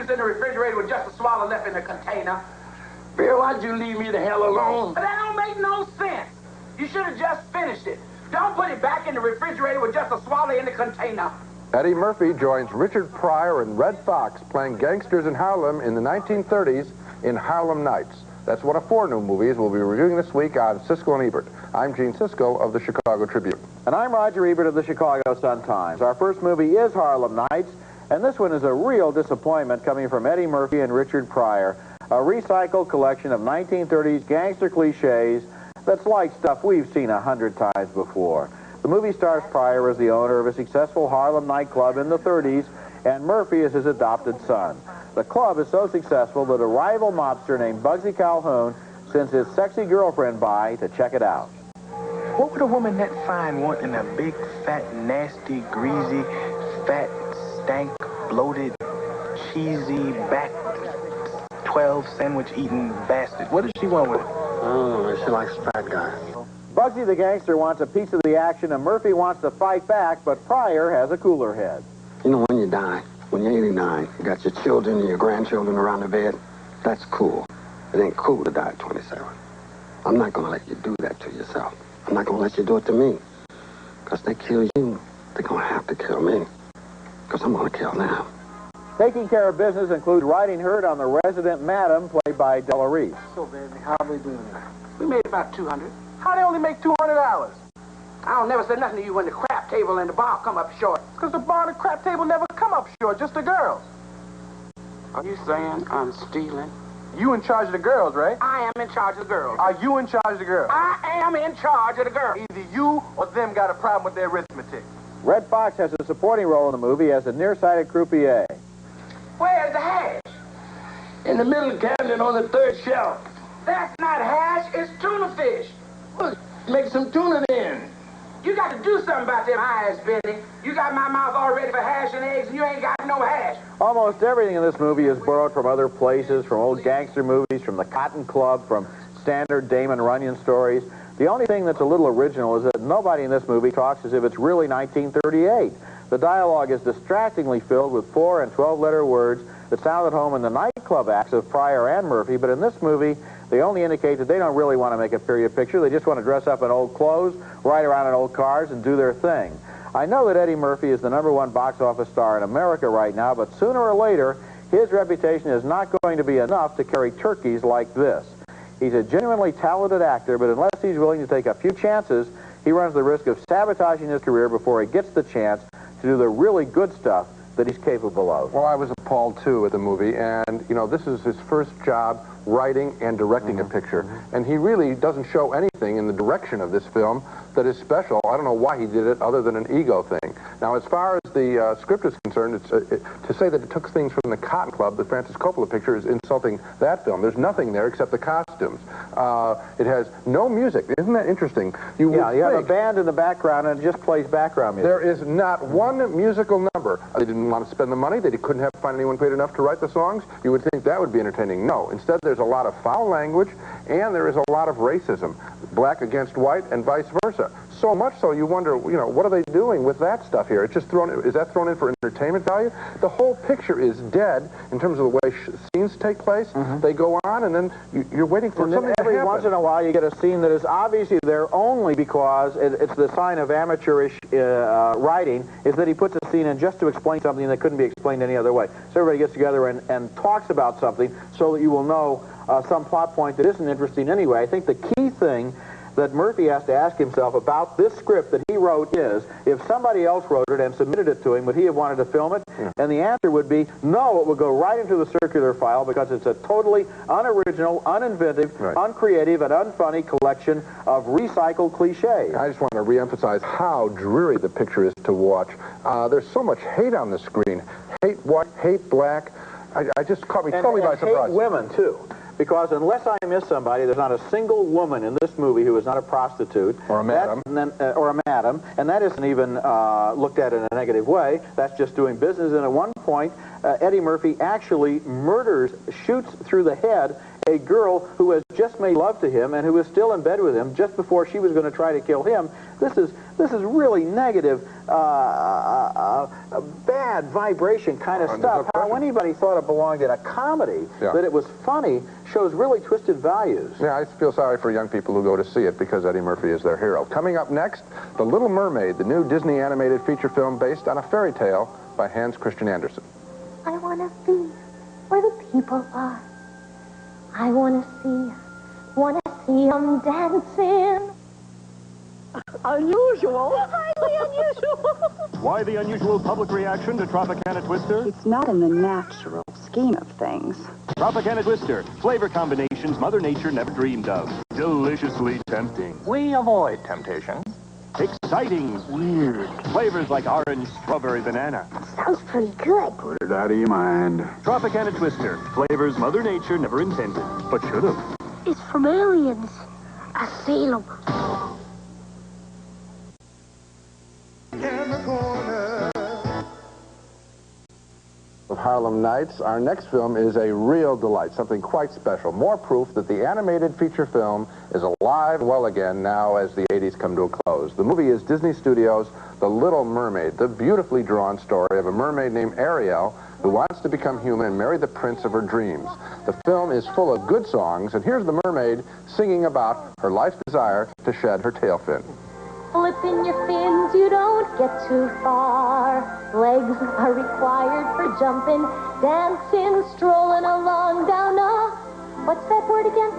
used in the refrigerator with just a swallow left in the container. Bill, why'd you leave me the hell alone? But that don't make no sense. You should have just finished it. Don't put it back in the refrigerator with just a swallow in the container. Eddie Murphy joins Richard Pryor and Red Fox playing gangsters in Harlem in the 1930s in Harlem Nights. That's one of 4 new movies we'll be reviewing this week on Siskel and Ebert. I'm Gene Siskel of the Chicago Tribune. And I'm Roger Ebert of the Chicago Sun-Times. Our first movie is Harlem Nights, and this one is a real disappointment coming from Eddie Murphy and Richard Pryor. A recycled collection of 1930s gangster cliches that's like stuff we've seen 100 times before. The movie stars Pryor as the owner of a successful Harlem nightclub in the 30s, and Murphy is his adopted son. The club is so successful that a rival mobster named Bugsy Calhoun sends his sexy girlfriend by to check it out. What would a woman that fine want in a big, fat, nasty, greasy, fat, stank, bloated, cheesy, back 12 sandwich-eating bastard? What does she want with it? Oh, she likes fat guys. Bugsy the gangster wants a piece of the action, and Murphy wants to fight back, but Pryor has a cooler head. You know, when you die, when you're 89, you got your children and your grandchildren around the bed, that's cool. It ain't cool to die at 27. I'm not going to let you do that to yourself. I'm not going to let you do it to me. Because they kill you, they're going to have to kill me. Because I'm going to kill them. Taking care of business includes riding herd on the resident madam, played by Della Reese. So, baby, how are we doing now? We made about 200. How they only make $200? I don't never say nothing to you when the crap table and the bar come up short. Because the bar and the crap table never come up short, just the girls. Are you saying I'm stealing? You in charge of the girls, right? I am in charge of the girls. Are you in charge of the girls? I am in charge of the girls. Either you or them got a problem with their arithmetic. Red Fox has a supporting role in the movie as a nearsighted croupier. Where's the hash? In the middle cabinet on the 3rd shelf. That's not hash, it's tuna fish. Look, make some tuna then. You got to do something about them eyes, Benny. You got my mouth all ready for hash and eggs, and you ain't got no hash. Almost everything in this movie is borrowed from other places, from old gangster movies, from the Cotton Club, from standard Damon Runyon stories. The only thing that's a little original is that nobody in this movie talks as if it's really 1938. The dialogue is distractingly filled with 4- and 12-letter words that sound at home in the nightclub acts of Pryor and Murphy, but in this movie, they only indicate that they don't really want to make a period picture. They just want to dress up in old clothes, ride around in old cars, and do their thing. I know that Eddie Murphy is the #1 box office star in America right now, but sooner or later, his reputation is not going to be enough to carry turkeys like this. He's a genuinely talented actor, but unless he's willing to take a few chances, he runs the risk of sabotaging his career before he gets the chance to do the really good stuff that he's capable of. Well, I was appalled, too, at the movie, and, you know, this is his first job writing and directing a picture, and he really doesn't show anything in the direction of this film that is special. I don't know why he did it other than an ego thing. Now, as far as the script is concerned, to say that it took things from the Cotton Club, the Francis Coppola picture, is insulting that film. There's nothing there except the costumes. It has no music. Isn't that interesting? You have a band in the background and it just plays background music. There is not one musical number. They didn't want to spend the money. They couldn't find anyone paid enough to write the songs. You would think that would be entertaining. No. Instead, there's a lot of foul language, and there is a lot of racism. Black against white and vice versa. So much so you wonder, you know, what are they doing with that stuff here? It's just is that thrown in for entertainment value? The whole picture is dead in terms of the way scenes take place. They go on, and then you're waiting for something to happen. Every once in a while you get a scene that is obviously there only because it's the sign of amateurish writing, is that he puts a scene in just to explain something that couldn't be explained any other way. So everybody gets together and talks about something so that you will know some plot point that isn't interesting anyway. I think the key thing that Murphy has to ask himself about this script that he wrote is, if somebody else wrote it and submitted it to him, would he have wanted to film it? Yeah. And the answer would be, no, it would go right into the circular file because it's a totally unoriginal, uninventive, uncreative, and unfunny collection of recycled cliches. I just want to reemphasize how dreary the picture is to watch. There's so much hate on the screen. Hate white, hate black. I just caught me totally by surprise. Hate women, too. Because unless I miss somebody, there's not a single woman in this movie who is not a prostitute. Or a madam. Or a madam. And that isn't even looked at in a negative way. That's just doing business. And at one point, Eddie Murphy actually shoots through the head a girl who has just made love to him and who is still in bed with him just before she was going to try to kill him. This is really negative, bad vibration kind of stuff. How anybody thought it belonged in a comedy, that it was funny, shows really twisted values. Yeah, I feel sorry for young people who go to see it because Eddie Murphy is their hero. Coming up next, The Little Mermaid, the new Disney animated feature film based on a fairy tale by Hans Christian Andersen. I want to be where the people are. I want to see them dancing. Unusual. Highly unusual. Why the unusual public reaction to Tropicana Twister? It's not in the natural scheme of things. Tropicana Twister, flavor combinations Mother Nature never dreamed of. Deliciously tempting. We avoid temptation. Exciting. Weird. Flavors like orange, strawberry, banana. Sounds pretty good. Put it out of your mind. Tropicana Twister, flavors Mother Nature never intended, but should have. It's from aliens. Asylum. Of Harlem Nights, our next film is a real delight, something quite special. More proof that the animated feature film is alive and well again now as the 80s come to a close. The movie is Disney Studios' The Little Mermaid, the beautifully drawn story of a mermaid named Ariel who wants to become human and marry the prince of her dreams. The film is full of good songs, and here's the mermaid singing about her life's desire to shed her tail fin. Flipping your fins, you don't get too far. Legs are required for jumping, dancing, strolling along down a... What's that word again?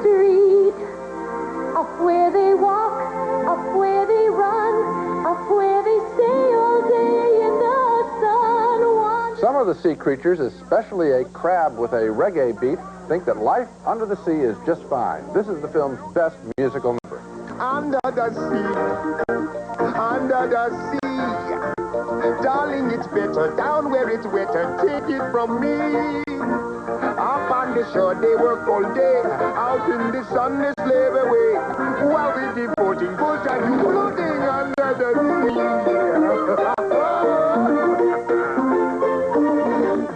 Street. Up where they walk, up where they run, up where they stay all day in the sun. Some of the sea creatures, especially a crab with a reggae beat, think that life under the sea is just fine. This is the film's best musical number. Under the sea, darling, it's better down where it's wetter. Take it from me. Up on the shore, they work all day. Out in the sun, they slave away. While we're devoting good and floating under the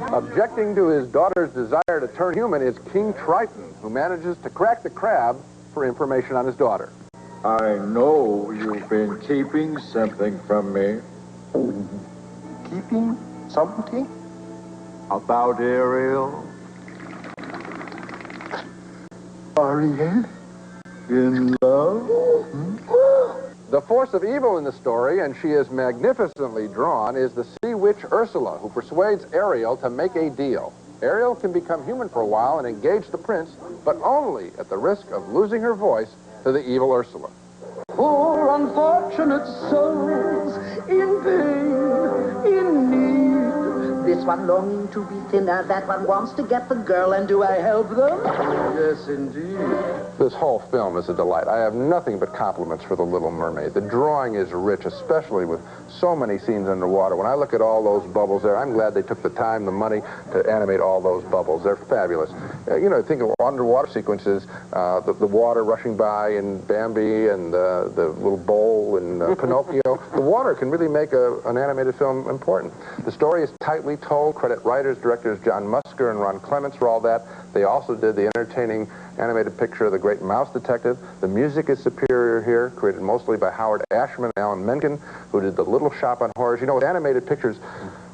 sea. Objecting to his daughter's desire to turn human is King Triton, who manages to crack the crab for information on his daughter. I know you've been keeping something from me. Keeping something? About Ariel? Ariel? In love? The force of evil in the story, and she is magnificently drawn, is the sea witch Ursula, who persuades Ariel to make a deal. Ariel can become human for a while and engage the prince, but only at the risk of losing her voice to the evil Ursula. Poor unfortunate souls in pain, in need. This one longing to be thinner, that one wants to get the girl, and do I help them? Yes, indeed. This whole film is a delight. I have nothing but compliments for The Little Mermaid. The drawing is rich, especially with so many scenes underwater. When I look at all those bubbles there, I'm glad they took the time, the money to animate all those bubbles. They're fabulous. You know, think of underwater sequences, the water rushing by in Bambi and the little bowl in Pinocchio. The water can really make an animated film important. The story is tightly told. Credit writers, directors John Musker and Ron Clements for all that. They also did the entertaining animated picture of The Great Mouse Detective. The music is superior here, created mostly by Howard Ashman and Alan Menken, who did The Little Shop on Horrors. You know, with animated pictures,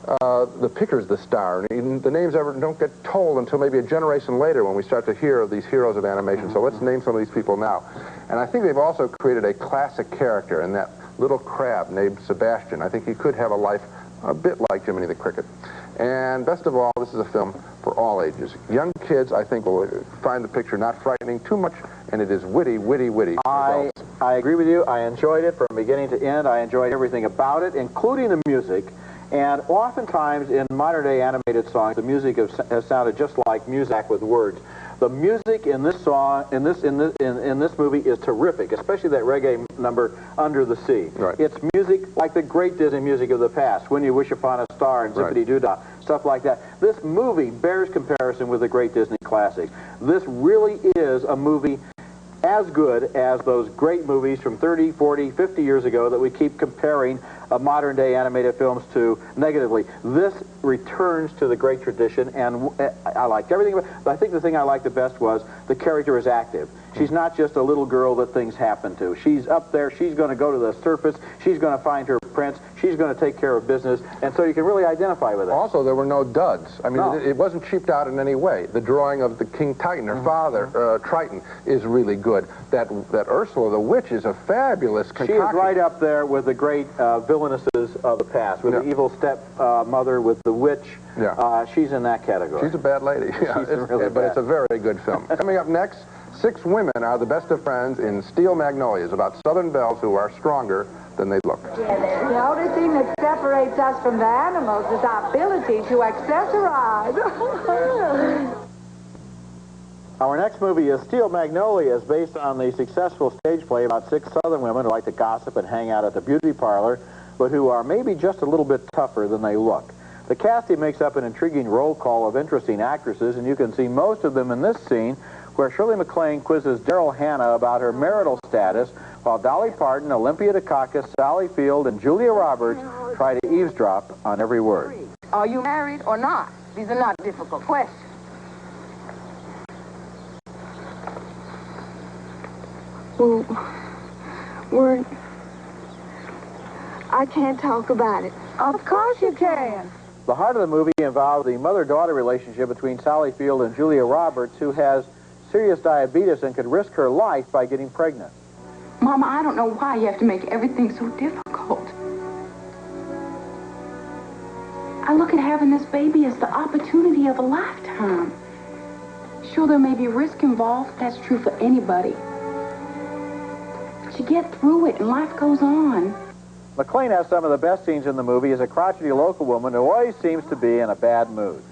the picture's the star. And the names ever don't get told until maybe a generation later when we start to hear of these heroes of animation. So let's name some of these people now. And I think they've also created a classic character in that little crab named Sebastian. I think he could have a life a bit like Jiminy the Cricket. And best of all, this is a film for all ages. Young kids, I think, will find the picture not frightening too much, and it is witty, witty, witty. I agree with you. I enjoyed it from beginning to end. I enjoyed everything about it, including the music. And oftentimes in modern-day animated songs, the music has sounded just like music with words. The music in this song, in this movie, is terrific, especially that reggae number, Under the Sea. Right. It's music like the great Disney music of the past, When You Wish Upon a Star and Zippity Doo-Dah, stuff like that. This movie bears comparison with the great Disney classic. This really is a movie as good as those great movies from 30, 40, 50 years ago that we keep comparing modern-day animated films to negatively. This returns to the great tradition, and I liked everything about it. But I think the thing I liked the best was the character is active. She's not just a little girl that things happen to. She's up there. She's going to go to the surface. She's going to find her prince. She's going to take care of business, and so you can really identify with it. Also, there were no duds. I mean, it wasn't cheaped out in any way. The drawing of the King Titan, her father, Triton, is really good. That Ursula the Witch is a fabulous concoction. She is right up there with the great villainesses of the past, with the evil stepmother, with the witch. Yeah. She's in that category. She's a bad lady. Yeah, but it's a very good film. Coming up next, 6 women are the best of friends in Steel Magnolias, about Southern belles who are stronger than they look. The only thing that separates us from the animals is our ability to accessorize. Our next movie is Steel Magnolias, based on the successful stage play about 6 Southern women who like to gossip and hang out at the beauty parlor, but who are maybe just a little bit tougher than they look. The casting makes up an intriguing roll call of interesting actresses, and you can see most of them in this scene, where Shirley MacLaine quizzes Daryl Hannah about her marital status, while Dolly Parton, Olympia Dukakis, Sally Field, and Julia Roberts try to eavesdrop on every word. Are you married or not? These are not difficult questions. Well, I can't talk about it. Of course you can. The heart of the movie involves the mother-daughter relationship between Sally Field and Julia Roberts, who has serious diabetes and could risk her life by getting pregnant. Mama, I don't know why you have to make everything so difficult. I look at having this baby as the opportunity of a lifetime. Sure, there may be risk involved. That's true for anybody. But you get through it and life goes on. MacLaine has some of the best scenes in the movie as a crotchety local woman who always seems to be in a bad mood.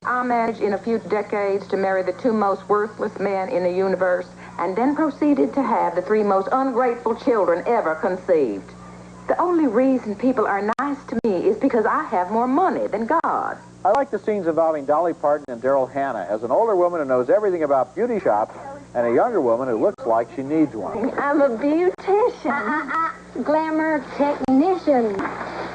I managed in a few decades to marry the 2 most worthless men in the universe, and then proceeded to have the 3 most ungrateful children ever conceived. The only reason people are nice to me is because I have more money than God. I like the scenes involving Dolly Parton and Daryl Hannah as an older woman who knows everything about beauty shops and a younger woman who looks like she needs one. I'm a beautician. Glamour technician.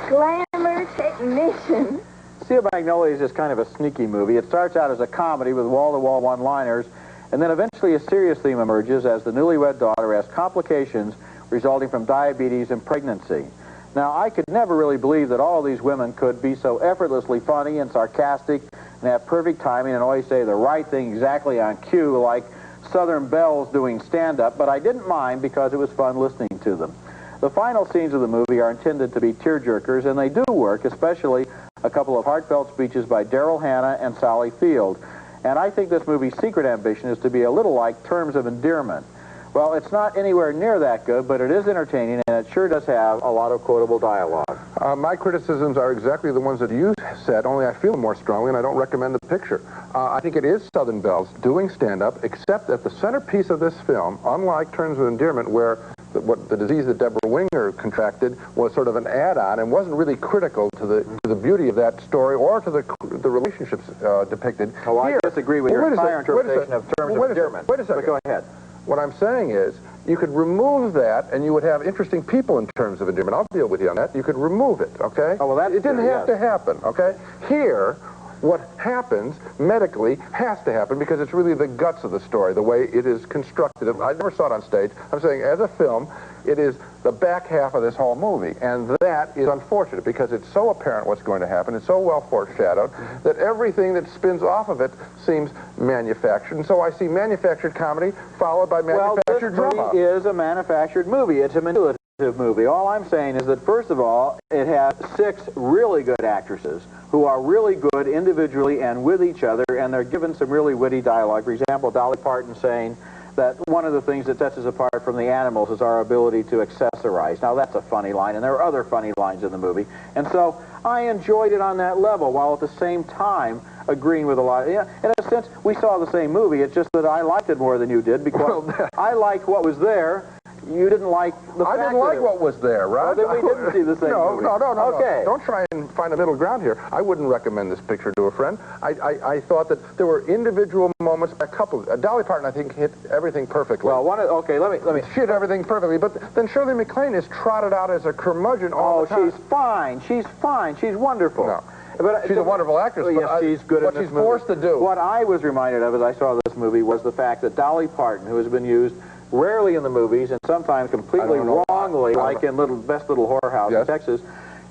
Glamour technician. Steel Magnolias is kind of a sneaky movie. It starts out as a comedy with wall-to-wall one-liners, and then eventually a serious theme emerges as the newlywed daughter has complications resulting from diabetes and pregnancy. Now, I could never really believe that all of these women could be so effortlessly funny and sarcastic and have perfect timing and always say the right thing exactly on cue, like Southern belles doing stand-up, but I didn't mind because it was fun listening to them. The final scenes of the movie are intended to be tearjerkers, and they do work, especially a couple of heartfelt speeches by Daryl Hannah and Sally Field. And I think this movie's secret ambition is to be a little like Terms of Endearment. Well, it's not anywhere near that good, but it is entertaining, and it sure does have a lot of quotable dialogue. My criticisms are exactly the ones that you said, only I feel more strongly, and I don't recommend the picture. I think it is Southern belles doing stand-up, except that the centerpiece of this film, unlike Terms of Endearment, where the disease that Deborah Winger contracted was sort of an add-on and wasn't really critical to the beauty of that story or to the relationships depicted. Oh, I disagree with your entire interpretation of Terms of Endearment. Wait a second. But go ahead. What I'm saying is, you could remove that, and you would have interesting people in Terms of Endearment. I'll deal with you on that. You could remove it, okay? Oh, well, it didn't have to happen, okay? Here, what happens medically has to happen because it's really the guts of the story, the way it is constructed. I never saw it on stage. I'm saying, as a film, it is the back half of this whole movie, and that is unfortunate because it's so apparent what's going to happen. It's so well foreshadowed that everything that spins off of it seems manufactured, and so I see manufactured comedy followed by manufactured drama. Well, this movie is a manufactured movie. It's a manipulative movie. All I'm saying is that, first of all, it has 6 really good actresses who are really good individually and with each other, and they're given some really witty dialogue. For example, Dolly Parton saying that one of the things that sets us apart from the animals is our ability to accessorize. Now, that's a funny line, and there are other funny lines in the movie. And so I enjoyed it on that level, while at the same time agreeing with a lot. In a sense, we saw the same movie. It's just that I liked it more than you did because I liked what was there. you didn't like the I fact didn't like that what was there, right? Well, then we didn't see the same movie. No. Okay. Don't try and find a middle ground here. I wouldn't recommend this picture to a friend. I thought that there were individual moments, a couple. Dolly Parton, I think, hit everything perfectly. Well, okay, let me. She hit everything perfectly, but then Shirley MacLaine is trotted out as a curmudgeon all the time. She's fine. She's fine. She's wonderful. No. But, she's a wonderful actress, yes, but she's good what in this she's movie. forced to do. What I was reminded of as I saw this movie was the fact that Dolly Parton, who has been used rarely in the movies and sometimes completely wrongly, like in Best Little Whorehouse in Texas,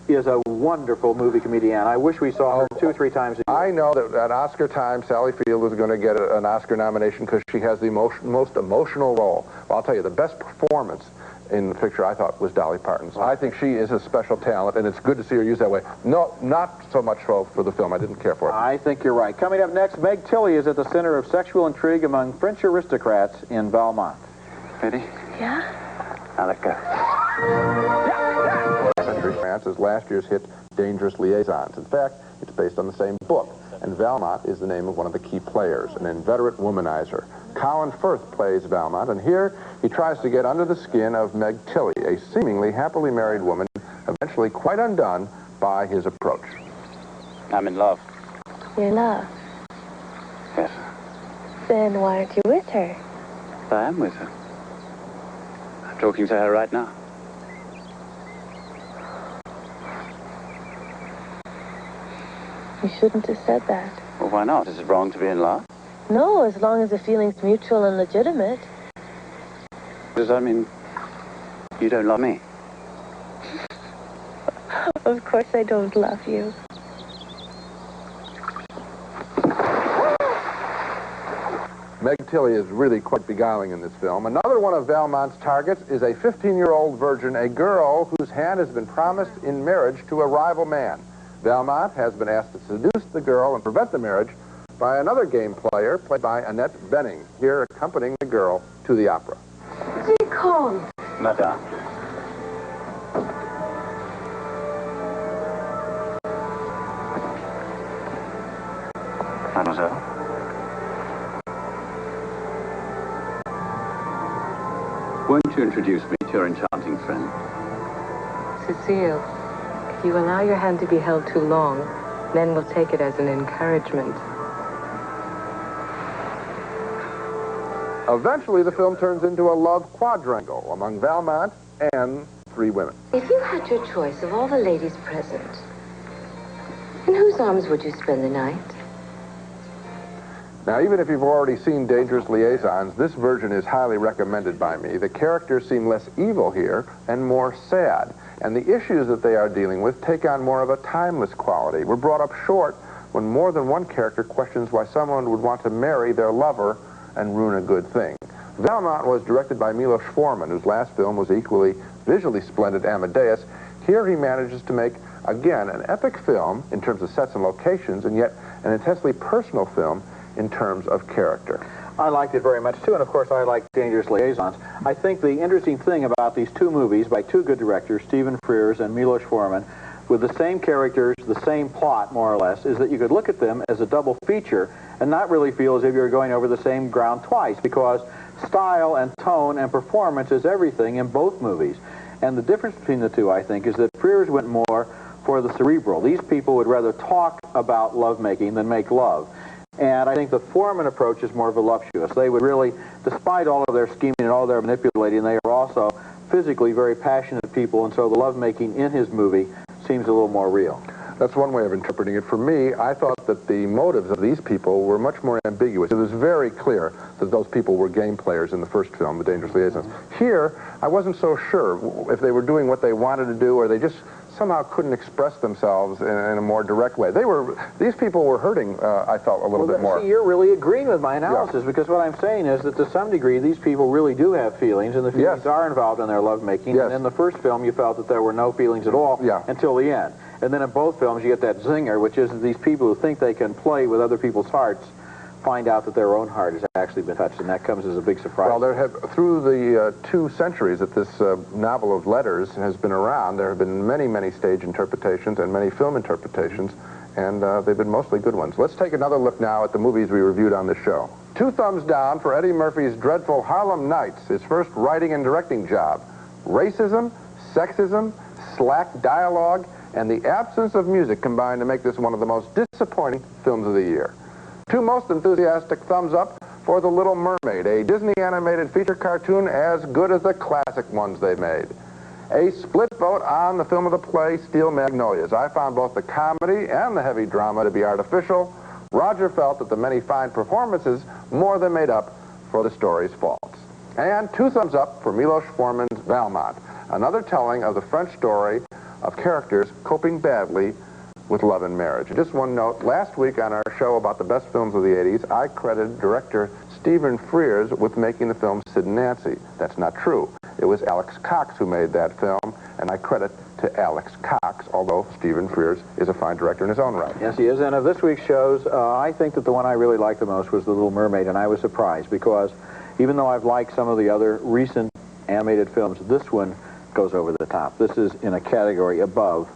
is a wonderful movie comedian. I wish we saw her 2 or 3 times a year. I know that at Oscar time, Sally Field was going to get an Oscar nomination because she has the most emotional role. Well, I'll tell you, the best performance in the picture, I thought, was Dolly Parton's. I think she is a special talent, and it's good to see her used that way. No, not so much so for the film. I didn't care for it. I think you're right. Coming up next, Meg Tilly is at the center of sexual intrigue among French aristocrats in Valmont. Ready? Yeah? Now let go. Century France is last year's hit Dangerous Liaisons. In fact, it's based on the same book, and Valmont is the name of one of the key players, an inveterate womanizer. Colin Firth plays Valmont, and here he tries to get under the skin of Meg Tilly, a seemingly happily married woman, eventually quite undone by his approach. I'm in love. You're in love? Yes. Then why aren't you with her? I am with her. I'm talking to her right now. You shouldn't have said that. Well, why not? Is it wrong to be in love? No, as long as the feeling's mutual and legitimate. Does that mean you don't love me? Of course I don't love you. Meg Tilly is really quite beguiling in this film. Another one of Valmont's targets is a 15-year-old virgin, a girl whose hand has been promised in marriage to a rival man. Valmont has been asked to seduce the girl and prevent the marriage by another game player played by Annette Bening, here accompanying the girl to the opera. Vicomte! Madame. Mademoiselle. Won't you introduce me to your enchanting friend? Cecile, if you allow your hand to be held too long, men will take it as an encouragement. Eventually, the film turns into a love quadrangle among Valmont and 3 women. If you had your choice of all the ladies present, in whose arms would you spend the night? Now, even if you've already seen Dangerous Liaisons, this version is highly recommended by me. The characters seem less evil here and more sad, and the issues that they are dealing with take on more of a timeless quality. We're brought up short when more than one character questions why someone would want to marry their lover and ruin a good thing. Valmont was directed by Milos Forman, whose last film was equally visually splendid, Amadeus. Here he manages to make, again, an epic film in terms of sets and locations, and yet an intensely personal film in terms of character. I liked it very much, too, and of course I like Dangerous Liaisons. I think the interesting thing about these 2 movies by 2 good directors, Stephen Frears and Milos Forman, with the same characters, the same plot, more or less, is that you could look at them as a double feature and not really feel as if you're going over the same ground twice, because style and tone and performance is everything in both movies. And the difference between the 2, I think, is that Frears went more for the cerebral. These people would rather talk about lovemaking than make love. And I think the Foreman approach is more voluptuous. They would really, despite all of their scheming and all their manipulating, they are also physically very passionate people, and so the lovemaking in his movie seems a little more real. That's one way of interpreting it. For me, I thought that the motives of these people were much more ambiguous. It was very clear that those people were game players in the first film, The Dangerous Liaisons. Here, I wasn't so sure if they were doing what they wanted to do or they just somehow couldn't express themselves in a more direct way. These people were hurting, I felt, a little bit more. See, you're really agreeing with my analysis, because what I'm saying is that to some degree these people really do have feelings, and the feelings are involved in their lovemaking. And in the first film you felt that there were no feelings at all until the end. And then in both films you get that zinger, which is that these people who think they can play with other people's hearts find out that their own heart has actually been touched, and that comes as a big surprise. Well, there have, through the 2 centuries that this novel of letters has been around, there have been many, many stage interpretations and many film interpretations, and they've been mostly good ones. Let's take another look now at the movies we reviewed on this show. 2 thumbs down for Eddie Murphy's dreadful Harlem Nights, his first writing and directing job. Racism, sexism, slack dialogue, and the absence of music combined to make this one of the most disappointing films of the year. 2 most enthusiastic thumbs up for The Little Mermaid, a Disney animated feature cartoon as good as the classic ones they made. A split vote on the film of the play, Steel Magnolias. I found both the comedy and the heavy drama to be artificial. Roger felt that the many fine performances more than made up for the story's faults. And 2 thumbs up for Milos Forman's Valmont, another telling of the French story of characters coping badly with love and marriage. And just one note, last week on our show about the best films of the 80s, I credited director Stephen Frears with making the film Sid and Nancy. That's not true. It was Alex Cox who made that film, and I credit to Alex Cox, although Stephen Frears is a fine director in his own right. Yes, he is. And of this week's shows, I think that the one I really liked the most was The Little Mermaid, and I was surprised because even though I've liked some of the other recent animated films, this one goes over the top. This is in a category above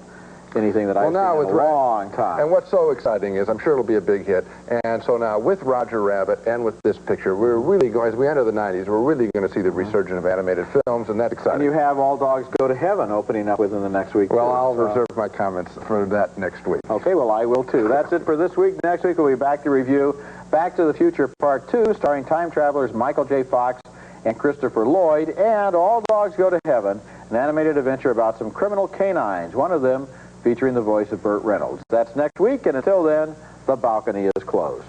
anything that I've seen in a long time. And what's so exciting is, I'm sure it'll be a big hit, and so now with Roger Rabbit and with this picture, we're really going, as we enter the 90s, we're really going to see the resurgence of animated films, and that's exciting. And you have All Dogs Go to Heaven opening up within the next week. Well, I'll reserve my comments for that next week. Okay, well, I will too. That's it for this week. Next week we'll be back to review Back to the Future Part 2, starring time travelers Michael J. Fox and Christopher Lloyd, and All Dogs Go to Heaven, an animated adventure about some criminal canines, one of them featuring the voice of Burt Reynolds. That's next week, and until then, the balcony is closed.